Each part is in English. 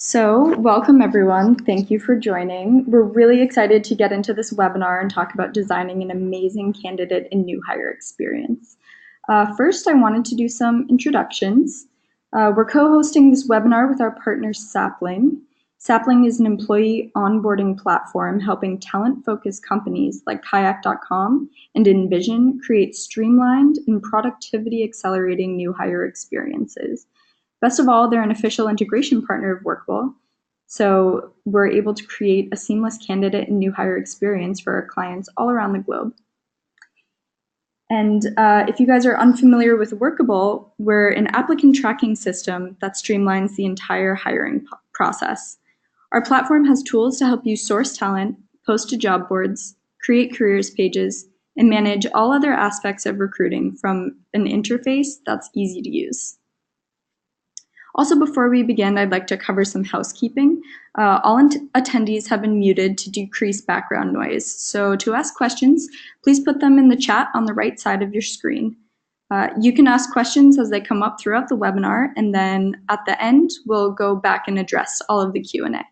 So, welcome everyone. Thank you for joining. We're really excited to get into this webinar and talk about designing an amazing candidate and new hire experience. First, I wanted to do some introductions. We're co-hosting this webinar with our partner Sapling. Sapling is an employee onboarding platform helping talent-focused companies like Kayak.com and Envision create streamlined and productivity-accelerating new hire experiences. Best of all, they're an official integration partner of Workable, so we're able to create a seamless candidate and new hire experience for our clients all around the globe. And if you guys are unfamiliar with Workable, we're an applicant tracking system that streamlines the entire hiring process. Our platform has tools to help you source talent, post to job boards, create careers pages, and manage all other aspects of recruiting from an interface that's easy to use. Also, before we begin, I'd like to cover some housekeeping. All attendees have been muted to decrease background noise. So to ask questions, please put them in the chat on the right side of your screen. You can ask questions as they come up throughout the webinar, and then at the end, we'll go back and address all of the Q&A.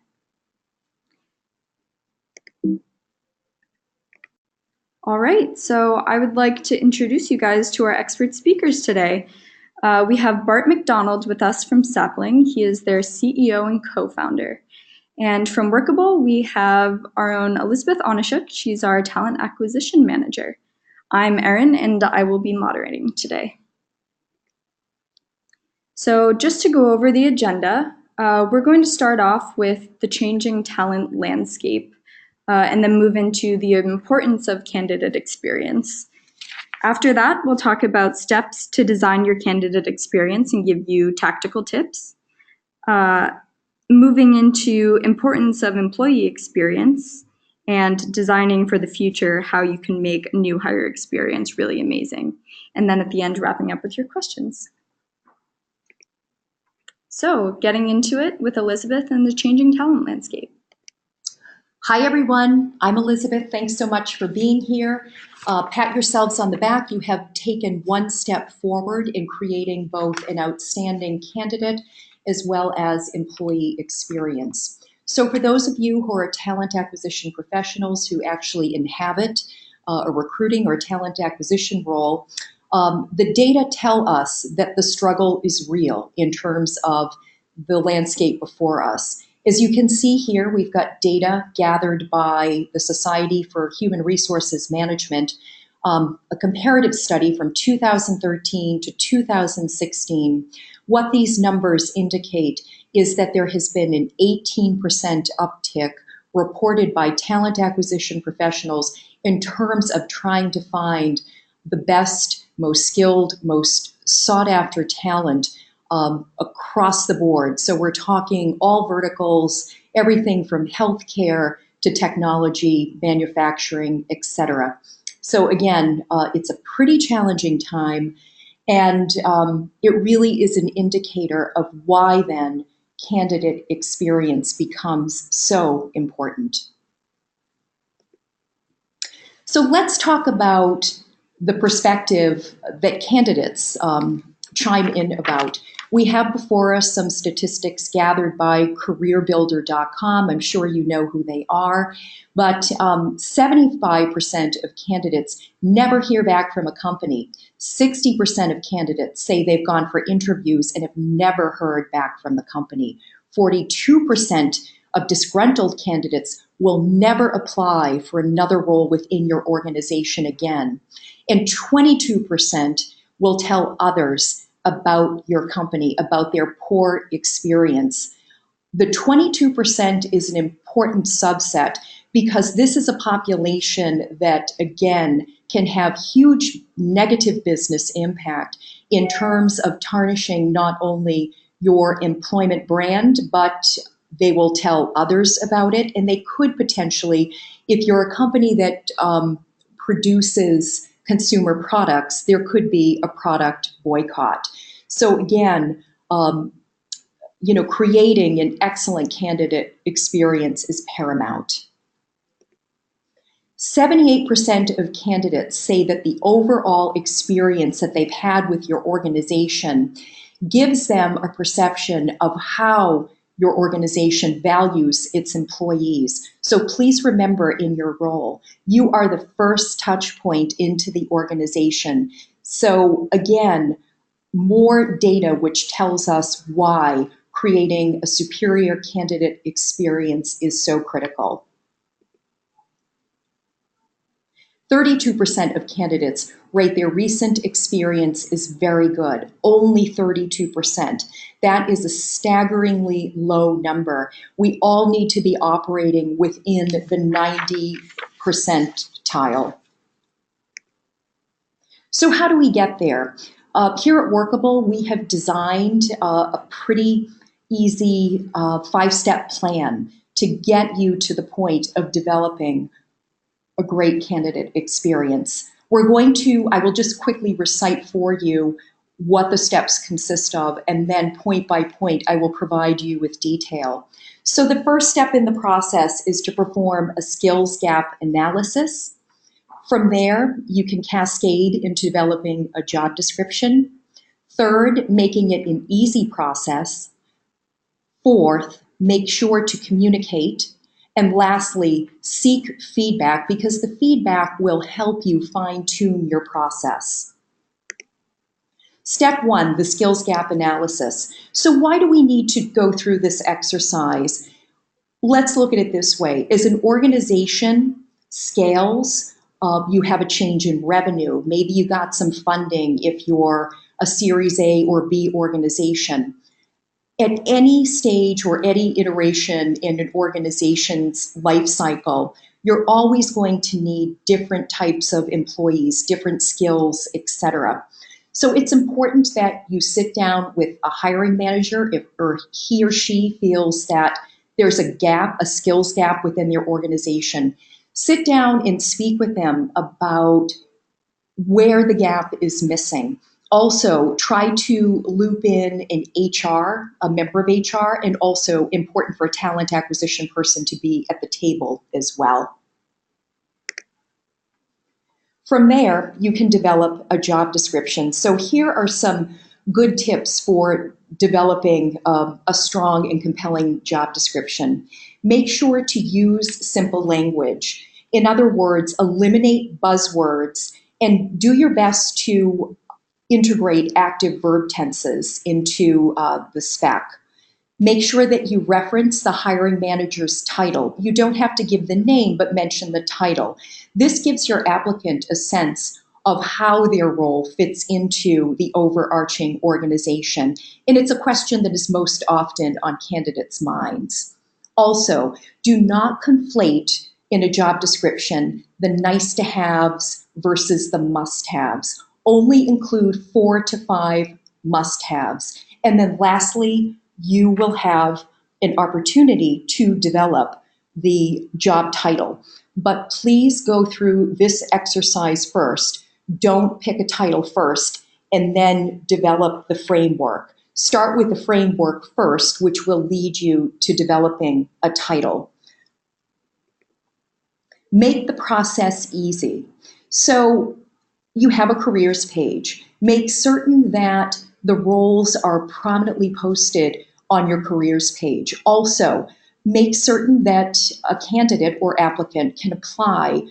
All right, so I would like to introduce you guys to our expert speakers today. We have Bart MacDonald with us from Sapling. He is their CEO and co-founder. And from Workable, we have our own Elizabeth Onishuk. She's our talent acquisition manager. I'm Erin, and I will be moderating today. So just to go over the agenda, we're going to start off with the changing talent landscape and then move into the importance of candidate experience. After that, we'll talk about steps to design your candidate experience and give you tactical tips. Moving into importance of employee experience and designing for the future how you can make a new hire experience really amazing. And then at the end, wrapping up with your questions. So getting into it with Elizabeth and the changing talent landscape. Hi, everyone. I'm Elizabeth. Thanks so much for being here. Pat yourselves on the back. You have taken one step forward in creating both an outstanding candidate as well as employee experience. So for those of you who are talent acquisition professionals who actually inhabit a recruiting or talent acquisition role, the data tell us that the struggle is real in terms of the landscape before us. As you can see here, we've got data gathered by the Society for Human Resources Management, a comparative study from 2013 to 2016. What these numbers indicate is that there has been an 18% uptick reported by talent acquisition professionals in terms of trying to find the best, most skilled, most sought-after talent across the board. So we're talking all verticals, everything from healthcare to technology, manufacturing, etc. So again, it's a pretty challenging time, and it really is an indicator of why then candidate experience becomes so important. So let's talk about the perspective that candidates chime in about. We have before us some statistics gathered by careerbuilder.com. I'm sure you know who they are, but 75% of candidates never hear back from a company. 60% of candidates say they've gone for interviews and have never heard back from the company. 42% of disgruntled candidates will never apply for another role within your organization again. And 22% will tell others about your company, about their poor experience. The 22% is an important subset because this is a population that, again, can have huge negative business impact in terms of tarnishing not only your employment brand, but they will tell others about it. And they could potentially, if you're a company that produces consumer products, there could be a product boycott. So again, creating an excellent candidate experience is paramount. 78% of candidates say that the overall experience that they've had with your organization gives them a perception of how your organization values its employees. So please remember in your role, you are the first touch point into the organization. So again, more data which tells us why creating a superior candidate experience is so critical. 32% of candidates rate their recent experience is very good. Only 32%. That is a staggeringly low number. We all need to be operating within the 90 percentile. So how do we get there? Here at Workable, we have designed a pretty easy 5-step plan to get you to the point of developing a great candidate experience. I will just quickly recite for you what the steps consist of, and then point by point, I will provide you with detail. So the first step in the process is to perform a skills gap analysis. From there, you can cascade into developing a job description. Third, making it an easy process. Fourth, make sure to communicate. And lastly, seek feedback, because the feedback will help you fine-tune your process. Step 1, the skills gap analysis. So why do we need to go through this exercise? Let's look at it this way. As an organization scales, you have a change in revenue. Maybe you got some funding if you're a Series A or B organization. At any stage or any iteration in an organization's life cycle, you're always going to need different types of employees, different skills, etc. So it's important that you sit down with a hiring manager if he or she feels that there's a gap, a skills gap within their organization. Sit down and speak with them about where the gap is missing. Also, try to loop in an HR, a member of HR, and also important for a talent acquisition person to be at the table as well. From there, you can develop a job description. So here are some good tips for developing a strong and compelling job description. Make sure to use simple language. In other words, eliminate buzzwords and do your best to integrate active verb tenses into the spec. Make sure that you reference the hiring manager's title. You don't have to give the name, but mention the title. This gives your applicant a sense of how their role fits into the overarching organization. And it's a question that is most often on candidates' minds. Also, do not conflate in a job description the nice-to-haves versus the must-haves. Only include 4 to 5 must-haves. And then lastly, you will have an opportunity to develop the job title. But please go through this exercise first. Don't pick a title first and then develop the framework. Start with the framework first, which will lead you to developing a title. Make the process easy. So you have a careers page. Make certain that the roles are prominently posted on your careers page. Also, make certain that a candidate or applicant can apply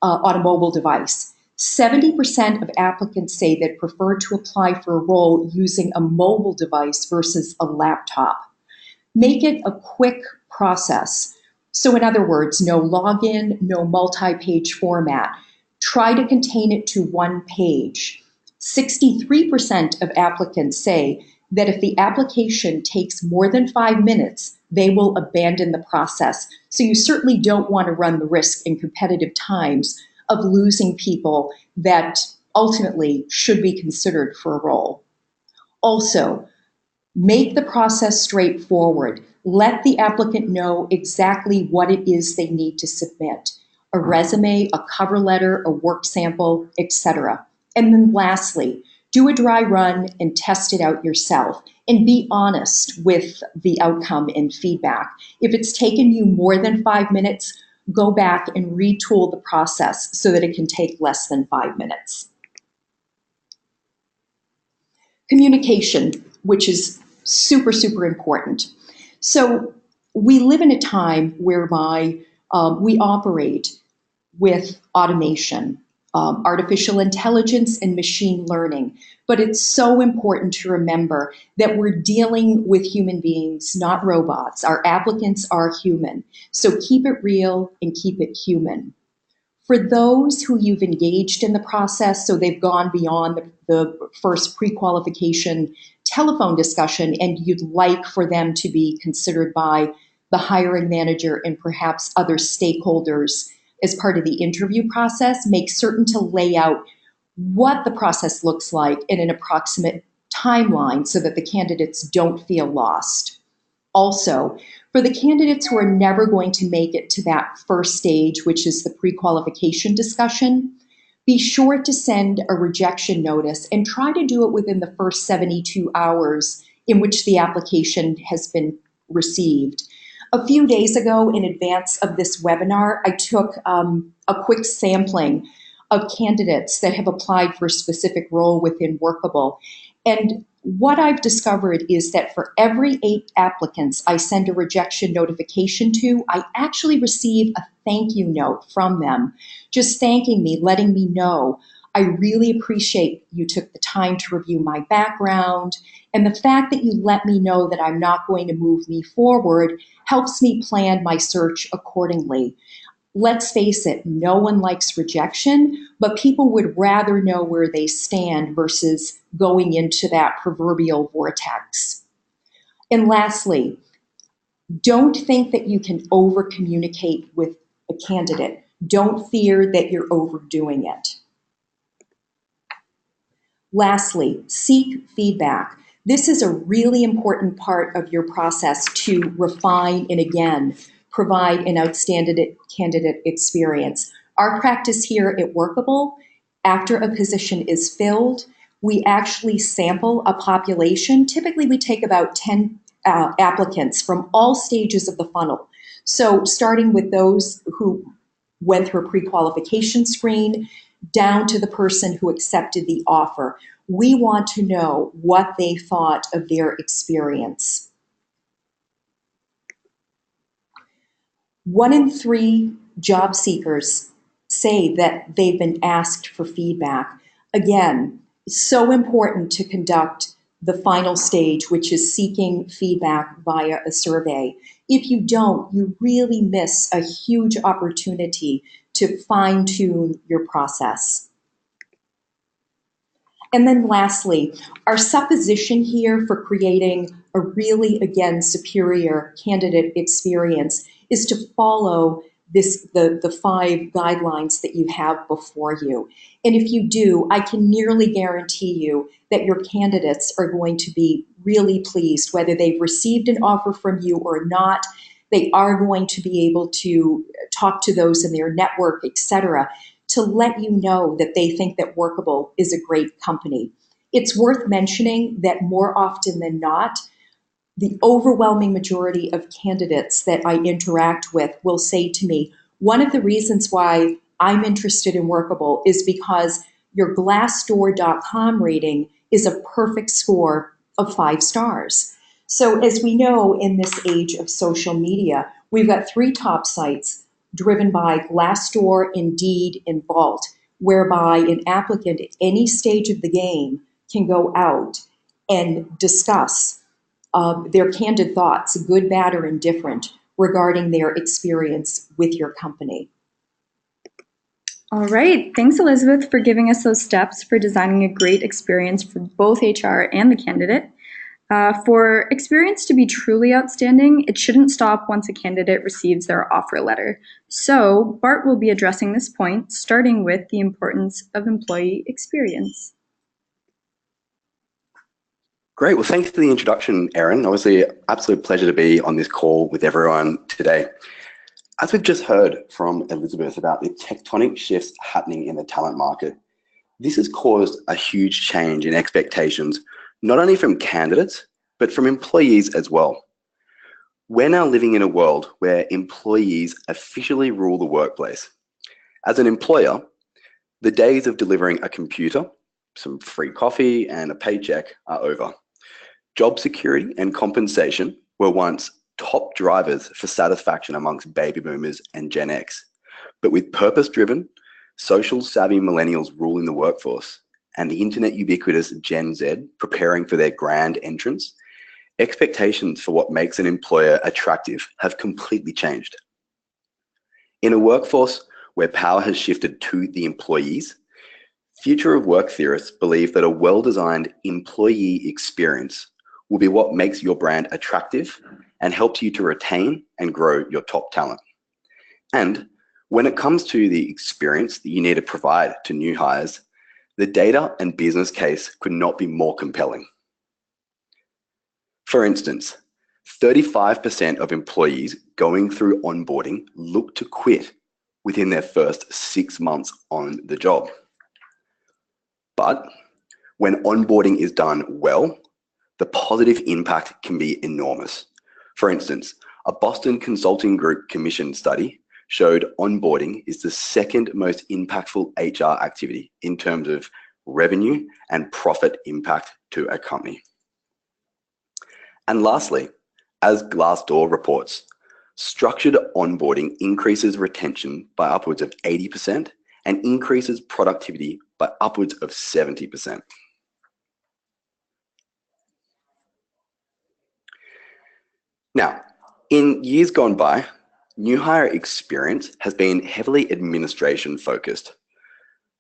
on a mobile device. 70% of applicants say they prefer to apply for a role using a mobile device versus a laptop. Make it a quick process. So in other words, no login, no multi-page format. Try to contain it to one page. 63% of applicants say that if the application takes more than 5 minutes, they will abandon the process. So you certainly don't want to run the risk in competitive times of losing people that ultimately should be considered for a role. Also, make the process straightforward. Let the applicant know exactly what it is they need to submit. A resume, a cover letter, a work sample, etc. And then lastly, do a dry run and test it out yourself and be honest with the outcome and feedback. If it's taken you more than 5 minutes, go back and retool the process so that it can take less than 5 minutes. Communication, which is super, super important. So we live in a time whereby we operate with automation, artificial intelligence, and machine learning. But it's so important to remember that we're dealing with human beings, not robots. Our applicants are human. So keep it real and keep it human. For those who you've engaged in the process, so they've gone beyond the first pre-qualification telephone discussion, and you'd like for them to be considered by the hiring manager and perhaps other stakeholders as part of the interview process, make certain to lay out what the process looks like in an approximate timeline so that the candidates don't feel lost. Also, for the candidates who are never going to make it to that first stage, which is the pre-qualification discussion, be sure to send a rejection notice and try to do it within the first 72 hours in which the application has been received. A few days ago, in advance of this webinar, I took a quick sampling of candidates that have applied for a specific role within Workable. And what I've discovered is that for every 8 applicants I send a rejection notification to, I actually receive a thank you note from them, just thanking me, letting me know, I really appreciate you took the time to review my background, and the fact that you let me know that I'm not going to move me forward helps me plan my search accordingly. Let's face it, no one likes rejection, but people would rather know where they stand versus going into that proverbial vortex. And lastly, don't think that you can over communicate with a candidate. Don't fear that you're overdoing it. Lastly, seek feedback. This is a really important part of your process to refine and again, provide an outstanding candidate experience. Our practice here at Workable, after a position is filled, we actually sample a population. Typically, we take about 10 applicants from all stages of the funnel. So starting with those who went through a pre-qualification screen, down to the person who accepted the offer. We want to know what they thought of their experience. 1 in 3 job seekers say that they've been asked for feedback. Again, it's so important to conduct the final stage, which is seeking feedback via a survey. If you don't, you really miss a huge opportunity to fine-tune your process. And then lastly, our supposition here for creating a really, again, superior candidate experience is to follow the 5 guidelines that you have before you. And if you do, I can nearly guarantee you that your candidates are going to be really pleased, whether they've received an offer from you or not. They are going to be able to talk to those in their network, etc., to let you know that they think that Workable is a great company. It's worth mentioning that more often than not, the overwhelming majority of candidates that I interact with will say to me, one of the reasons why I'm interested in Workable is because your Glassdoor.com rating is a perfect score of 5 stars. So as we know in this age of social media, we've got 3 top sites driven by Glassdoor, Indeed, and Vault, whereby an applicant at any stage of the game can go out and discuss their candid thoughts, good, bad, or indifferent, regarding their experience with your company. All right. Thanks, Elizabeth, for giving us those steps for designing a great experience for both HR and the candidate. For experience to be truly outstanding, it shouldn't stop once a candidate receives their offer letter. So Bart will be addressing this point, starting with the importance of employee experience. Great. Well, thanks for the introduction, Erin. Obviously, absolute pleasure to be on this call with everyone today. As we've just heard from Elizabeth about the tectonic shifts happening in the talent market, this has caused a huge change in expectations, not only from candidates, but from employees as well. We're now living in a world where employees officially rule the workplace. As an employer, the days of delivering a computer, some free coffee, and a paycheck are over. Job security and compensation were once top drivers for satisfaction amongst baby boomers and Gen X. But with purpose-driven, social-savvy millennials ruling the workforce and the internet ubiquitous Gen Z preparing for their grand entrance, expectations for what makes an employer attractive have completely changed. In a workforce where power has shifted to the employees, future of work theorists believe that a well-designed employee experience will be what makes your brand attractive and helps you to retain and grow your top talent. And when it comes to the experience that you need to provide to new hires, the data and business case could not be more compelling. For instance, 35% of employees going through onboarding look to quit within their first 6 months on the job. But when onboarding is done well, the positive impact can be enormous. For instance, a Boston Consulting Group commissioned study showed onboarding is the second most impactful HR activity in terms of revenue and profit impact to a company. And lastly, as Glassdoor reports, structured onboarding increases retention by upwards of 80% and increases productivity by upwards of 70%. Now, in years gone by, new hire experience has been heavily administration focused.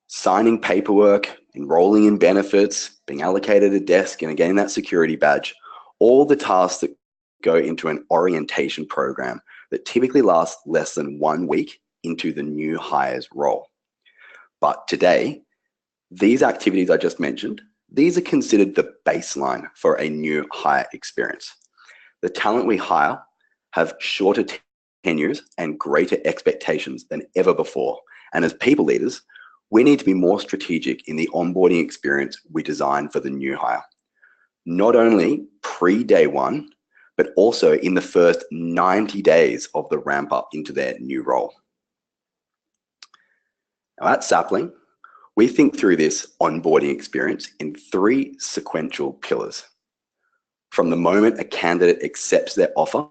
Signing paperwork, enrolling in benefits, being allocated a desk and getting that security badge, all the tasks that go into an orientation program that typically lasts less than 1 week into the new hire's role. But today, these activities I just mentioned, these are considered the baseline for a new hire experience. The talent we hire have shorter tenures and greater expectations than ever before. And as people leaders, we need to be more strategic in the onboarding experience we design for the new hire. Not only pre-day one, but also in the first 90 days of the ramp up into their new role. Now at Sapling, we think through this onboarding experience in 3 sequential pillars. From the moment a candidate accepts their offer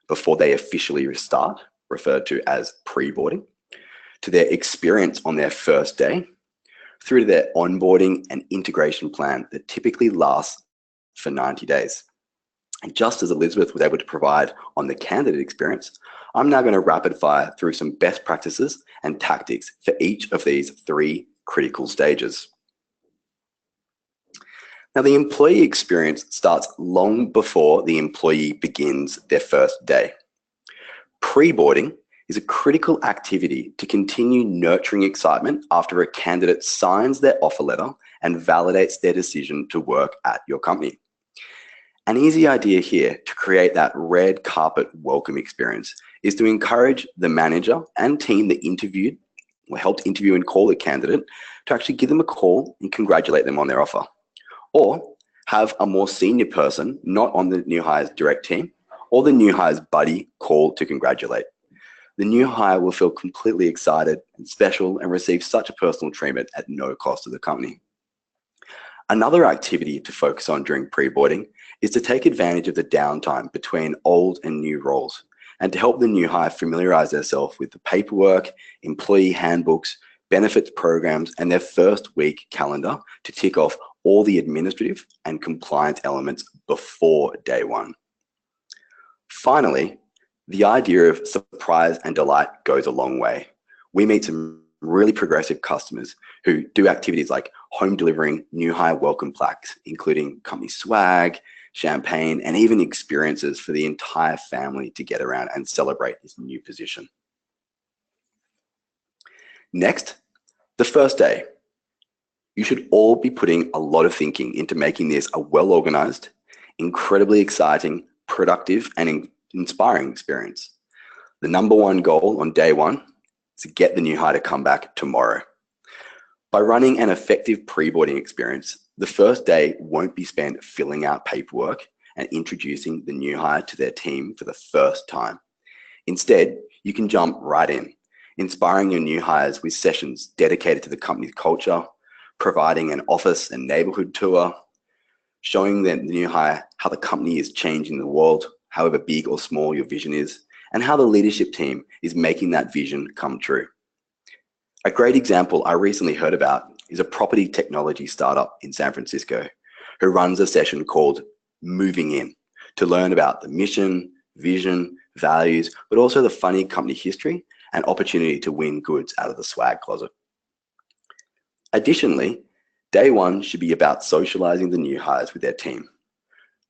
before they officially start, referred to as pre-boarding, to their experience on their first day, through to their onboarding and integration plan that typically lasts for 90 days. And just as Elizabeth was able to provide on the candidate experience, I'm now going to rapid fire through some best practices and tactics for each of these 3 critical stages. Now, the employee experience starts long before the employee begins their first day. Pre-boarding is a critical activity to continue nurturing excitement after a candidate signs their offer letter and validates their decision to work at your company. An easy idea here to create that red carpet welcome experience is to encourage the manager and team that interviewed or helped interview and call the candidate to actually give them a call and congratulate them on their offer. Or have a more senior person, not on the new hire's direct team, or the new hire's buddy call to congratulate. The new hire will feel completely excited and special and receive such a personal treatment at no cost to the company. Another activity to focus on during pre-boarding is to take advantage of the downtime between old and new roles and to help the new hire familiarize themselves with the paperwork, employee handbooks, benefits programs, and their first week calendar to tick off all the administrative and compliance elements before day one. Finally, the idea of surprise and delight goes a long way. We meet some really progressive customers who do activities like home delivering new hire welcome plaques, including company swag, champagne, and even experiences for the entire family to get around and celebrate this new position. Next, the first day. You should all be putting a lot of thinking into making this a well-organized, incredibly exciting, productive, and inspiring experience. The number one goal on day one is to get the new hire to come back tomorrow. By running an effective pre-boarding experience, the first day won't be spent filling out paperwork and introducing the new hire to their team for the first time. Instead, you can jump right in, inspiring your new hires with sessions dedicated to the company's culture, providing an office and neighborhood tour, showing them the new hire how the company is changing the world, however big or small your vision is, and how the leadership team is making that vision come true. A great example I recently heard about is a property technology startup in San Francisco who runs a session called Moving In to learn about the mission, vision, values, but also the funny company history and opportunity to win goods out of the swag closet. Additionally, day one should be about socializing the new hires with their team,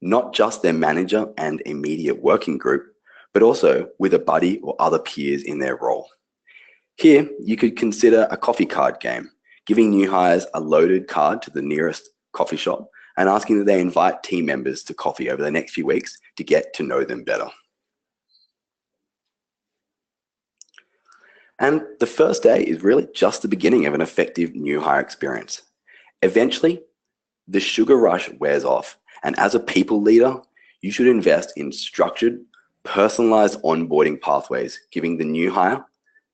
not just their manager and immediate working group, but also with a buddy or other peers in their role. Here, you could consider a coffee card game, giving new hires a loaded card to the nearest coffee shop and asking that they invite team members to coffee over the next few weeks to get to know them better. And the first day is really just the beginning of an effective new hire experience. Eventually, the sugar rush wears off, and as a people leader, you should invest in structured, personalized onboarding pathways, giving the new hire,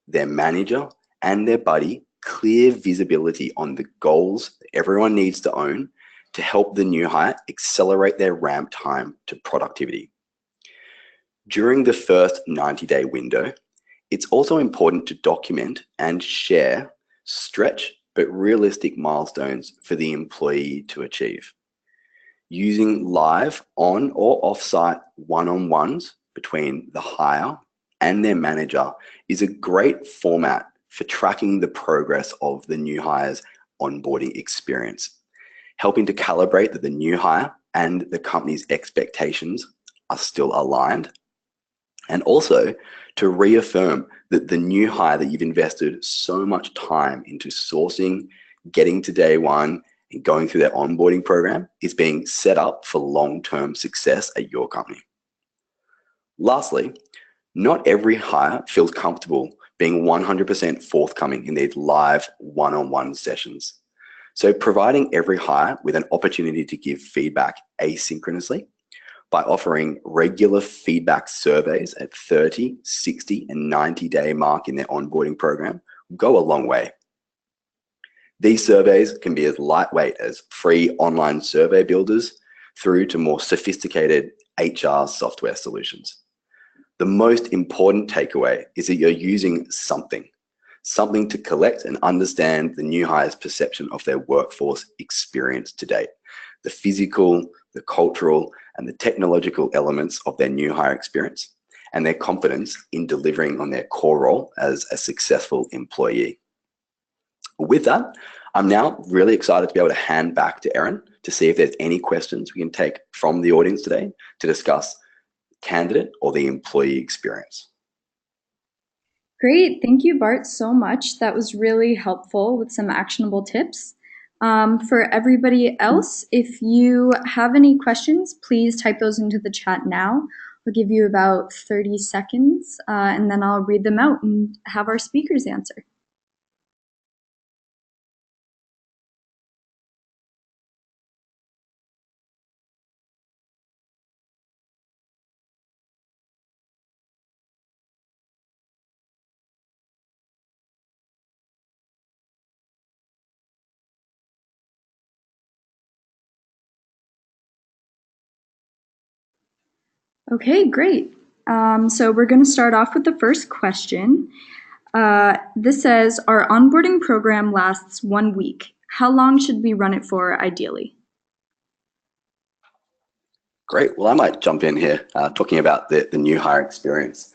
their manager, and their buddy clear visibility on the goals that everyone needs to own to help the new hire accelerate their ramp time to productivity. During the first 90-day window, it's also important to document and share stretch but realistic milestones for the employee to achieve. Using live on or off-site one-on-ones between the hire and their manager is a great format for tracking the progress of the new hire's onboarding experience, helping to calibrate that the new hire and the company's expectations are still aligned, and also to reaffirm that the new hire that you've invested so much time into sourcing, getting to day one, and going through their onboarding program is being set up for long-term success at your company. Lastly, not every hire feels comfortable being 100% forthcoming in these live one-on-one sessions. So providing every hire with an opportunity to give feedback asynchronously by offering regular feedback surveys at 30, 60, and 90-day mark in their onboarding program will go a long way. These surveys can be as lightweight as free online survey builders through to more sophisticated HR software solutions. The most important takeaway is that you're using something to collect and understand the new hire's perception of their workforce experience to date, the physical, the cultural, and the technological elements of their new hire experience, and their confidence in delivering on their core role as a successful employee. With that, I'm now really excited to be able to hand back to Erin to see if there's any questions we can take from the audience today to discuss candidate or the employee experience. Great. Thank you, Bart, so much. That was really helpful with some actionable tips. For everybody else, if you have any questions, please type those into the chat now. I'll give you about 30 seconds, and then I'll read them out and have our speakers answer. Okay, great. So we're going to start off with the first question. This says, our onboarding program lasts 1 week. How long should we run it for ideally? Great. Well, I might jump in here talking about the new hire experience.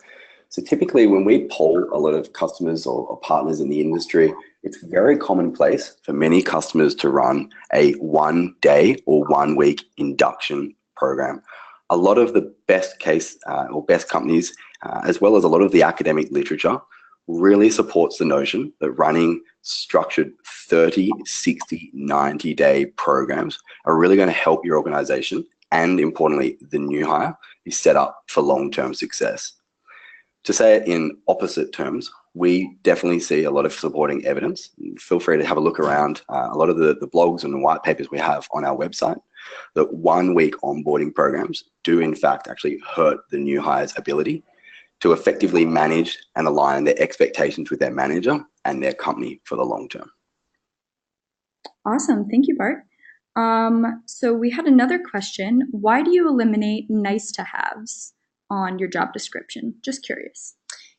So typically when we poll a lot of customers or partners in the industry, it's very commonplace for many customers to run a 1 day or 1 week induction program. A lot of the best case or best companies, as well as a lot of the academic literature, really supports the notion that running structured 30, 60, 90-day programs are really going to help your organization and, importantly, the new hire be set up for long-term success. To say it in opposite terms, we definitely see a lot of supporting evidence. Feel free to have a look around a lot of the blogs and the white papers we have on our website, that 1 week onboarding programs do in fact actually hurt the new hire's ability to effectively manage and align their expectations with their manager and their company for the long term. Awesome. Thank you, Bart. So we had another question. Why do you eliminate nice to haves? on your job description? Just curious.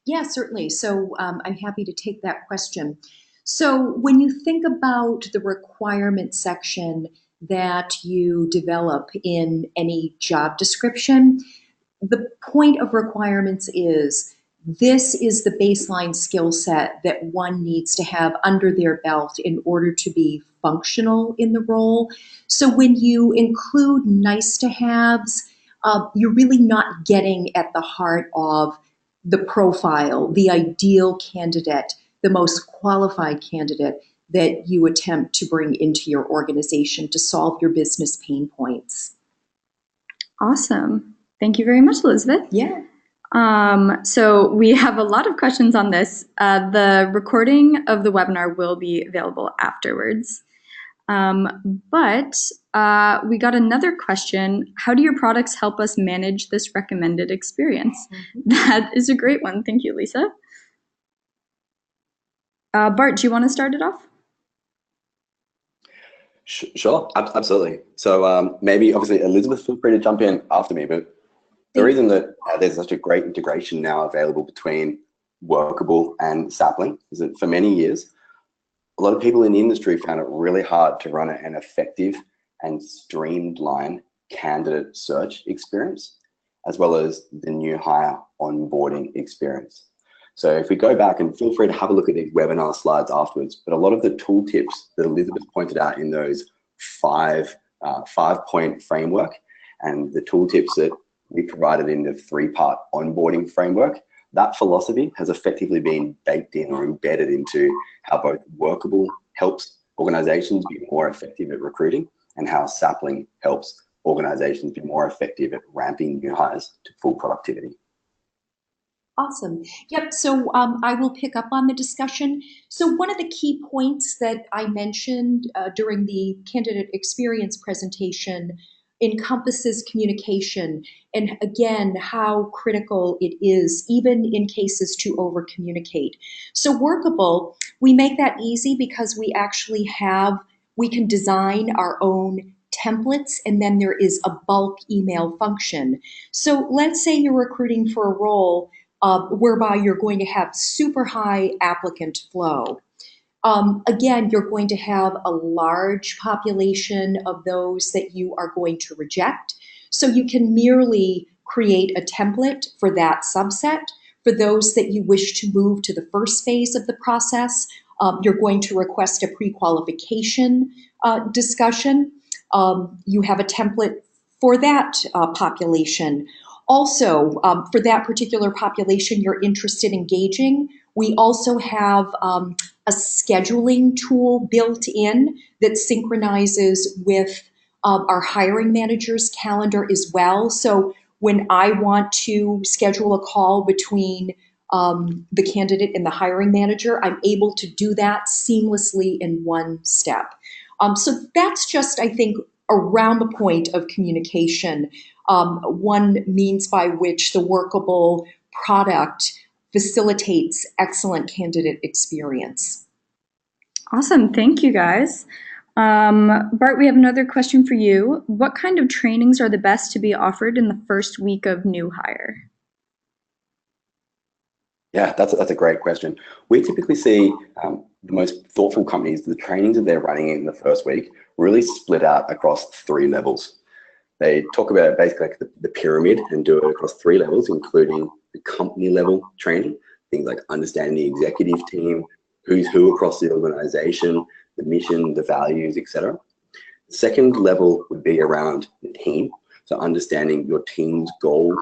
Yeah, certainly. So I'm happy to take that question. So when you think about the requirement section that you develop in any job description, the point of requirements is this is the baseline skill set that one needs to have under their belt in order to be functional in the role. So when you include nice to haves, you're really not getting at the heart of the profile, the ideal candidate, the most qualified candidate that you attempt to bring into your organization to solve your business pain points. Awesome. Thank you very much, Elizabeth. Yeah. So we have a lot of questions on this. The recording of the webinar will be available afterwards. But we got another question. How do your products help us manage this recommended experience? That is a great one. Thank you, Lisa. Bart, do you want to start it off? Sure, absolutely. So maybe, obviously, Elizabeth, feel free to jump in after me, but the reason that there's such a great integration now available between Workable and Sapling is that for many years, a lot of people in the industry found it really hard to run an effective and streamlined candidate search experience, as well as the new hire onboarding experience. So if we go back, and feel free to have a look at these webinar slides afterwards, but a lot of the tool tips that Elizabeth pointed out in those five-point framework and the tool tips that we provided in the three-part onboarding framework, that philosophy has effectively been baked in or embedded into how both Workable helps organizations be more effective at recruiting and how Sapling helps organizations be more effective at ramping new hires to full productivity. Awesome. Yep. So I will pick up on the discussion. So one of the key points that I mentioned during the candidate experience presentation encompasses communication, and again, how critical it is, even in cases, to over communicate. So Workable, we make that easy because we actually we can design our own templates, and then there is a bulk email function. So let's say you're recruiting for a role whereby you're going to have super high applicant flow. Again, you're going to have a large population of those that you are going to reject. So you can merely create a template for that subset. For those that you wish to move to the first phase of the process, you're going to request a pre-qualification discussion. You have a template for that population. Also, for that particular population you're interested in engaging, we also have a scheduling tool built in that synchronizes with our hiring manager's calendar as well. So when I want to schedule a call between the candidate and the hiring manager, I'm able to do that seamlessly in one step. So that's just, I think, around the point of communication, one means by which the Workable product facilitates excellent candidate experience. Awesome. Thank you, guys. Bart, we have another question for you. What kind of trainings are the best to be offered in the first week of new hire? Yeah, that's a great question. We typically see the most thoughtful companies, the trainings that they're running in the first week, really split out across 3 levels. They talk about basically like the pyramid and do it across 3 levels, including the company level training, things like understanding the executive team, who's who across the organization, the mission, the values, etc. The second level would be around the team. So understanding your team's goals,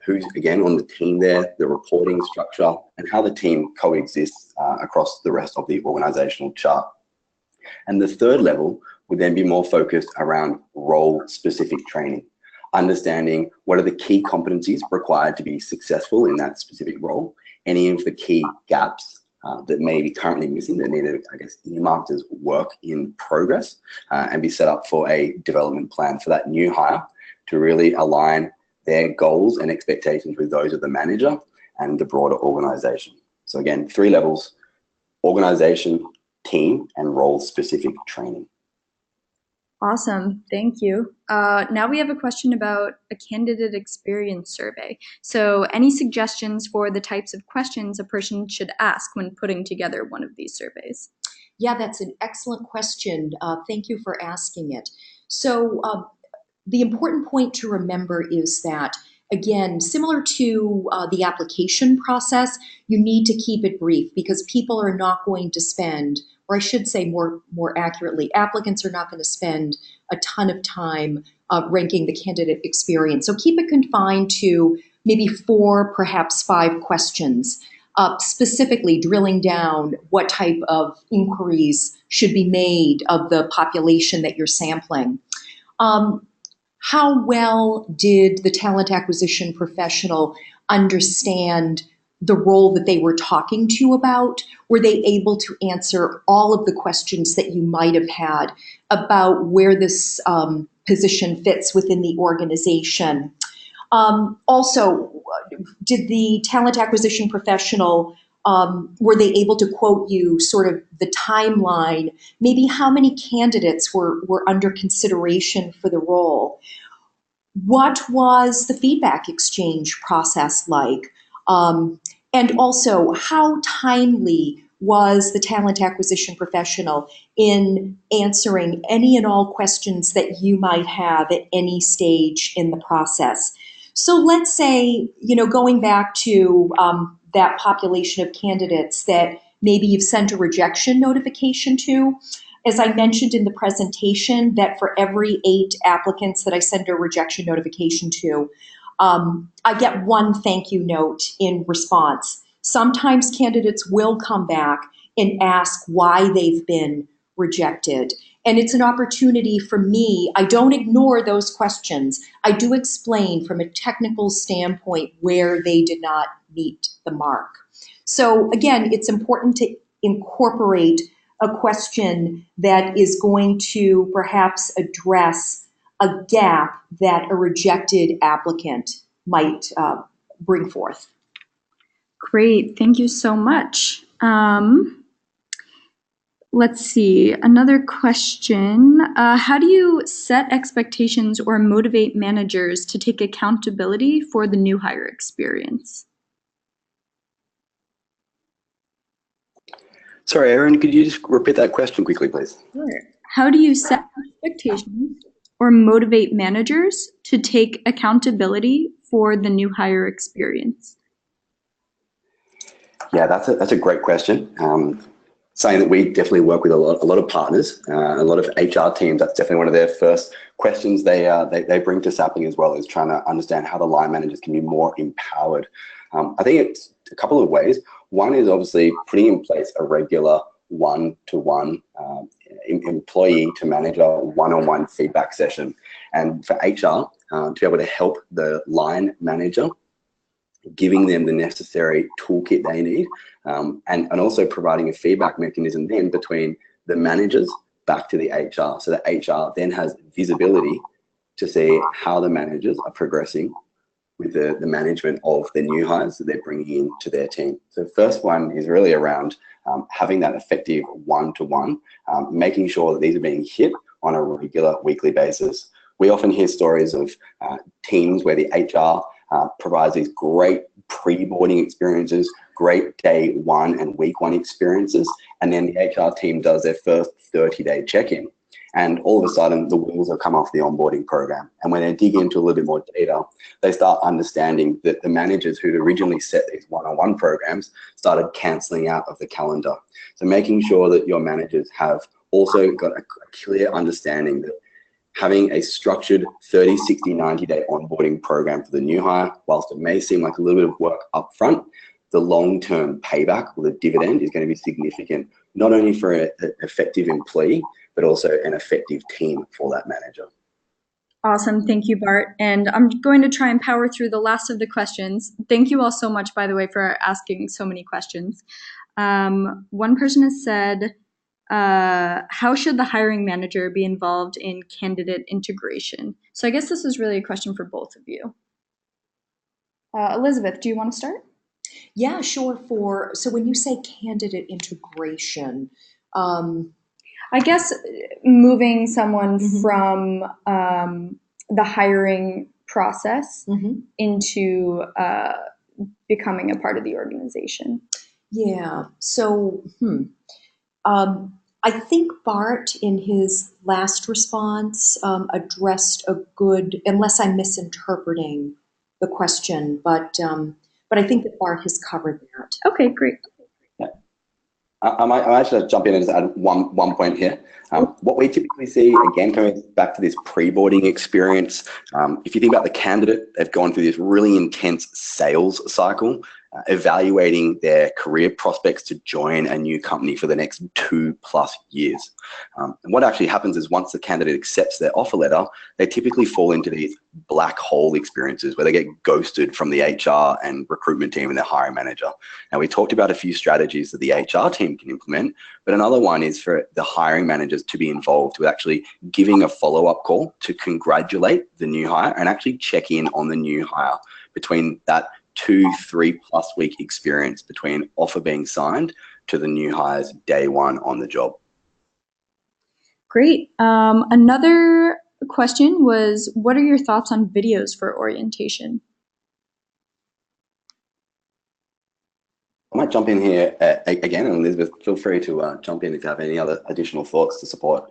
who's again on the team there, the reporting structure, and how the team coexists across the rest of the organizational chart. And the third level would then be more focused around role-specific training, understanding what are the key competencies required to be successful in that specific role, any of the key gaps that may be currently missing that need to, I guess, earmarked as work in progress, and be set up for a development plan for that new hire to really align their goals and expectations with those of the manager and the broader organization. So again, 3 levels: organization, team, and role-specific training. Awesome, thank you. Now we have a question about a candidate experience survey. So, any suggestions for the types of questions a person should ask when putting together one of these surveys? Yeah, that's an excellent question. Thank you for asking it. So, the important point to remember is that, again, similar to the application process, you need to keep it brief because people are not going to spend, or I should say more accurately, applicants are not going to spend a ton of time ranking the candidate experience. So keep it confined to maybe 4, perhaps 5 questions, specifically drilling down what type of inquiries should be made of the population that you're sampling. How well did the talent acquisition professional understand the role that they were talking to you about? Were they able to answer all of the questions that you might have had about where this position fits within the organization? Also, did the talent acquisition professional, were they able to quote you sort of the timeline, maybe how many candidates were under consideration for the role? What was the feedback exchange process like? And also, how timely was the talent acquisition professional in answering any and all questions that you might have at any stage in the process? So let's say, going back to that population of candidates that maybe you've sent a rejection notification to, as I mentioned in the presentation, that for every 8 applicants that I send a rejection notification to, I get one thank you note in response. Sometimes candidates will come back and ask why they've been rejected. And it's an opportunity for me. I don't ignore those questions. I do explain from a technical standpoint where they did not meet the mark. So again, it's important to incorporate a question that is going to perhaps address a gap that a rejected applicant might bring forth. Great, thank you so much. Let's see, another question. How do you set expectations or motivate managers to take accountability for the new hire experience? Sorry, Aaron, could you just repeat that question quickly, please? Sure. How do you set expectations or motivate managers to take accountability for the new hire experience? Yeah, that's a great question. Saying that we definitely work with a lot of partners, a lot of HR teams. That's definitely one of their first questions they bring to Sapling as well, is trying to understand how the line managers can be more empowered. I think it's a couple of ways. One is obviously putting in place a regular one-to-one employee to manager one-on-one feedback session, and for HR to be able to help the line manager, giving them the necessary toolkit they need, and also providing a feedback mechanism then between the managers back to the HR, so that HR then has visibility to see how the managers are progressing with the management of the new hires that they're bringing into their team. So the first one is really around having that effective one-to-one, making sure that these are being hit on a regular weekly basis. We often hear stories of teams where the HR provides these great pre-boarding experiences, great day 1 and week 1 experiences, and then the HR team does their first 30-day check-in. And all of a sudden, the wheels have come off the onboarding program. And when they dig into a little bit more data, they start understanding that the managers who'd originally set these one-on-one programs started cancelling out of the calendar. So making sure that your managers have also got a clear understanding that having a structured 30, 60, 90-day onboarding program for the new hire, whilst it may seem like a little bit of work up front, the long-term payback or the dividend is going to be significant, not only for an effective employee, but also an effective team for that manager. Awesome. Thank you, Bart. And I'm going to try and power through the last of the questions. Thank you all so much, by the way, for asking so many questions. One person has said, how should the hiring manager be involved in candidate integration? So I guess this is really a question for both of you. Elizabeth, do you want to start? Yeah, sure. So when you say candidate integration, I guess moving someone Mhm. from the hiring process Mhm. into becoming a part of the organization. Yeah. So, I think Bart, in his last response, addressed a good, unless I'm misinterpreting the question, but I think that Bart has covered that. Okay, great. Yeah. I might just jump in and just add one point here. What we typically see, again, coming back to this pre-boarding experience, if you think about the candidate, they've gone through this really intense sales cycle, evaluating their career prospects to join a new company for the next 2+ years. And what actually happens is once the candidate accepts their offer letter, they typically fall into these black hole experiences where they get ghosted from the HR and recruitment team and their hiring manager. Now, we talked about a few strategies that the HR team can implement, but another one is for the hiring managers to be involved with actually giving a follow-up call to congratulate the new hire and actually check in on the new hire between that 2-3+ week experience between offer being signed to the new hire's day one on the job. Great. Another question was, what are your thoughts on videos for orientation? I might jump in here again, and Elizabeth, feel free to jump in if you have any other additional thoughts to support.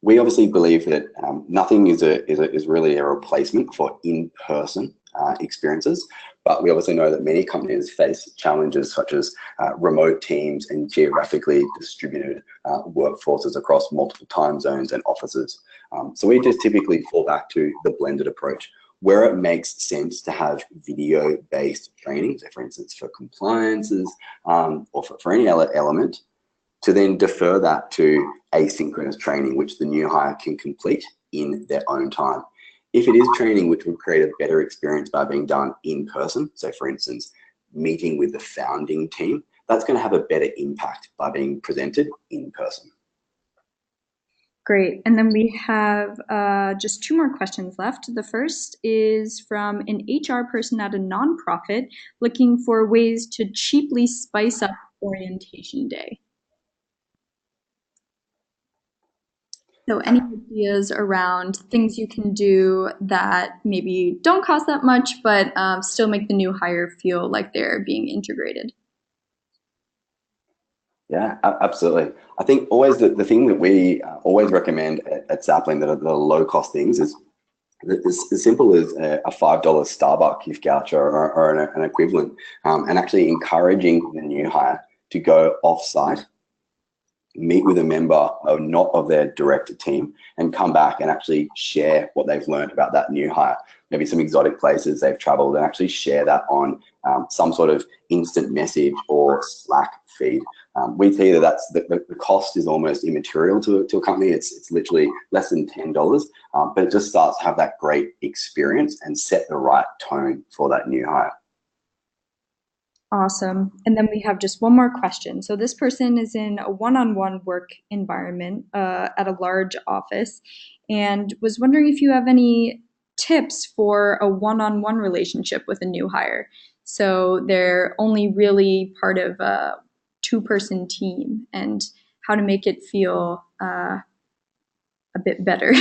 We obviously believe that nothing is really a replacement for in-person experiences, but we obviously know that many companies face challenges such as remote teams and geographically distributed workforces across multiple time zones and offices. So we just typically fall back to the blended approach, where it makes sense to have video-based training, so for instance, for compliances or for any other element, to then defer that to asynchronous training, which the new hire can complete in their own time. If it is training which will create a better experience by being done in person, so for instance, meeting with the founding team, that's going to have a better impact by being presented in person. Great. And then we have just two more questions left. The first is from an HR person at a nonprofit looking for ways to cheaply spice up orientation day. So any ideas around things you can do that maybe don't cost that much, but still make the new hire feel like they're being integrated? Yeah, absolutely. I think always the thing that we always recommend at Sapling that are the low cost things is as simple as a $5 Starbucks gift voucher or an equivalent, and actually encouraging the new hire to go off-site, meet with a member of not of their direct team, and come back and actually share what they've learned about that new hire, maybe some exotic places they've traveled, and actually share that on some sort of instant message or Slack feed. We see that that's the cost is almost immaterial to a company. It's literally less than $10, but it just starts to have that great experience and set the right tone for that new hire. Awesome. And then we have just one more question. So this person is in a one-on-one work environment at a large office and was wondering if you have any tips for a one-on-one relationship with a new hire. So they're only really part of a two-person team and how to make it feel a bit better.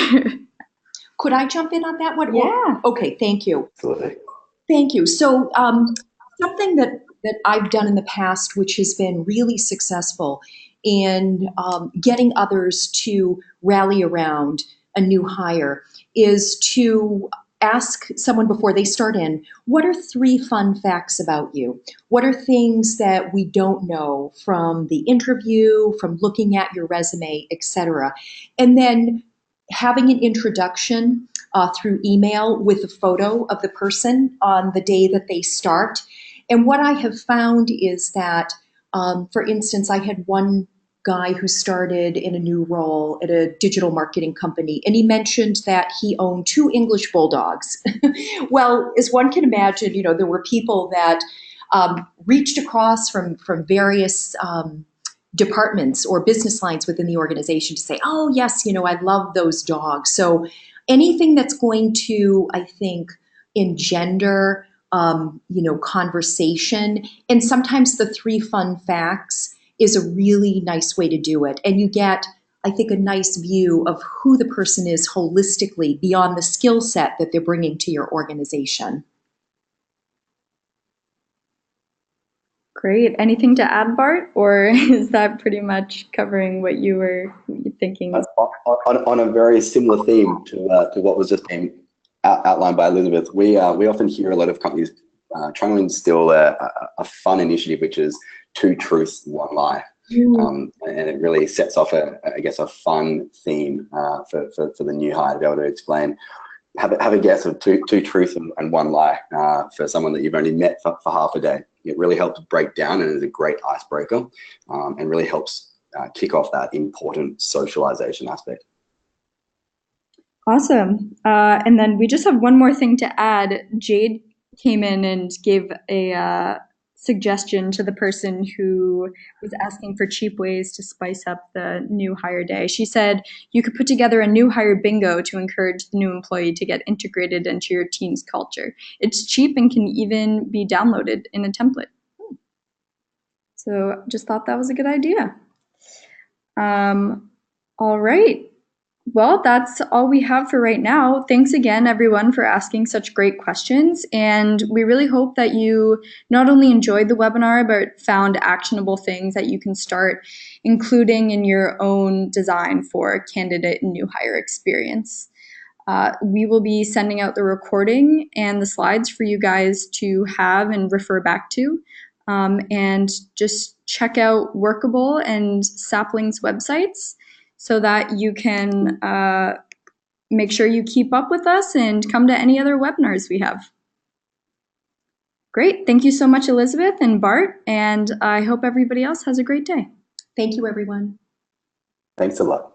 Could I jump in on that one? Yeah. Okay, thank you. Absolutely. Thank you. So something that I've done in the past, which has been really successful in getting others to rally around a new hire, is to ask someone before they start in, what are 3 fun facts about you? What are things that we don't know from the interview, from looking at your resume, etc.? And then having an introduction through email with a photo of the person on the day that they start. And what I have found is that, for instance, I had one guy who started in a new role at a digital marketing company, and he mentioned that he owned 2 English bulldogs. Well, as one can imagine, there were people that reached across from various departments or business lines within the organization to say, oh, yes, I love those dogs. So anything that's going to, I think, engender, conversation. And sometimes the 3 fun facts is a really nice way to do it. And you get I think, a nice view of who the person is holistically beyond the skill set that they're bringing to your organization. Great. Anything to add, Bart, or is that pretty much covering what you were thinking? On a very similar theme to what was just being outlined by Elizabeth, we often hear a lot of companies trying to instill a fun initiative, which is two truths, one lie. And it really sets off I guess a fun theme for the new hire to be able to explain. Have a guess of two truths and one lie for someone that you've only met for half a day. It really helps break down and is a great icebreaker, and really helps kick off that important socialization aspect. Awesome. And then we just have one more thing to add. Jade came in and gave a suggestion to the person who was asking for cheap ways to spice up the new hire day. She said you could put together a new hire bingo to encourage the new employee to get integrated into your team's culture. It's cheap and can even be downloaded in a template. So just thought that was a good idea. All right. Well, that's all we have for right now. Thanks again, everyone, for asking such great questions. And we really hope that you not only enjoyed the webinar, but found actionable things that you can start including in your own design for candidate and new hire experience. We will be sending out the recording and the slides for you guys to have and refer back to. And just check out Workable and Sapling's websites so that you can make sure you keep up with us and come to any other webinars we have. Great. Thank you so much, Elizabeth and Bart, and I hope everybody else has a great day. Thank you, everyone. Thanks a lot.